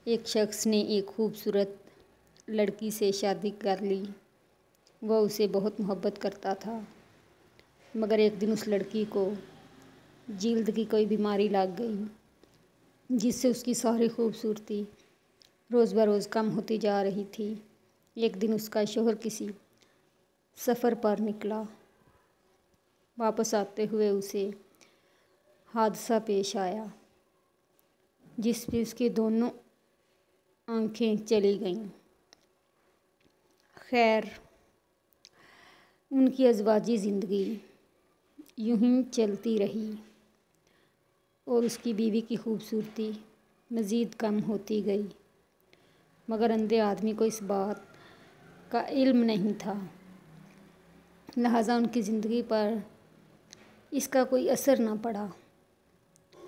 एक शख्स ने एक खूबसूरत लड़की से शादी कर ली। वह उसे बहुत मोहब्बत करता था, मगर एक दिन उस लड़की को जिल्द की कोई बीमारी लग गई, जिससे उसकी सारी खूबसूरती रोज़ बरोज़ कम होती जा रही थी। एक दिन उसका शौहर किसी सफ़र पर निकला। वापस आते हुए उसे हादसा पेश आया, जिसमें उसकी दोनों आंखें चली गईं। खैर, उनकी अज़वाजी ज़िंदगी यूं ही चलती रही और उसकी बीवी की खूबसूरती मज़ीद कम होती गई, मगर अंधे आदमी को इस बात का इल्म नहीं था, लिहाजा उनकी ज़िंदगी पर इसका कोई असर न पड़ा।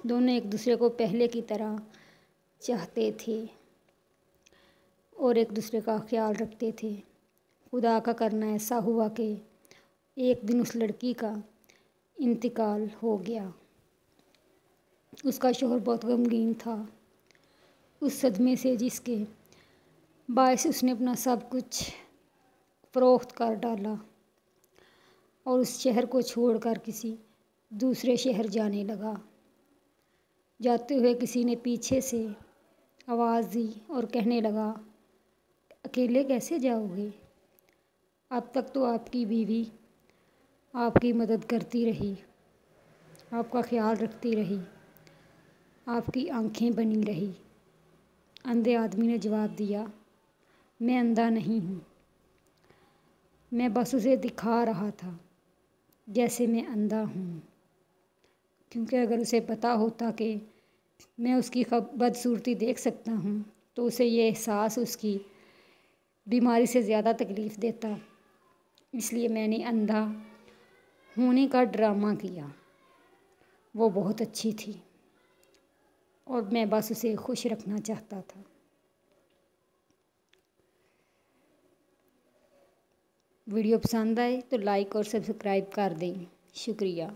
दोनों एक दूसरे को पहले की तरह चाहते थे और एक दूसरे का ख्याल रखते थे। खुदा का करना ऐसा हुआ कि एक दिन उस लड़की का इंतकाल हो गया। उसका शौहर बहुत गमगीन था उस सदमे से, जिसके बायस उसने अपना सब कुछ फ़रोख्त कर डाला और उस शहर को छोड़कर किसी दूसरे शहर जाने लगा। जाते हुए किसी ने पीछे से आवाज़ दी और कहने लगा, अकेले कैसे जाओगे? अब तक तो आपकी बीवी आपकी मदद करती रही, आपका ख्याल रखती रही, आपकी आंखें बनी रही। अंधे आदमी ने जवाब दिया, मैं अंधा नहीं हूँ, मैं बस उसे दिखा रहा था जैसे मैं अंधा हूँ, क्योंकि अगर उसे पता होता कि मैं उसकी बदसूरती देख सकता हूँ तो उसे ये एहसास उसकी बीमारी से ज़्यादा तकलीफ़ देता। इसलिए मैंने अंधा होने का ड्रामा किया। वो बहुत अच्छी थी और मैं बस उसे खुश रखना चाहता था। वीडियो पसंद आए तो लाइक और सब्सक्राइब कर दें। शुक्रिया।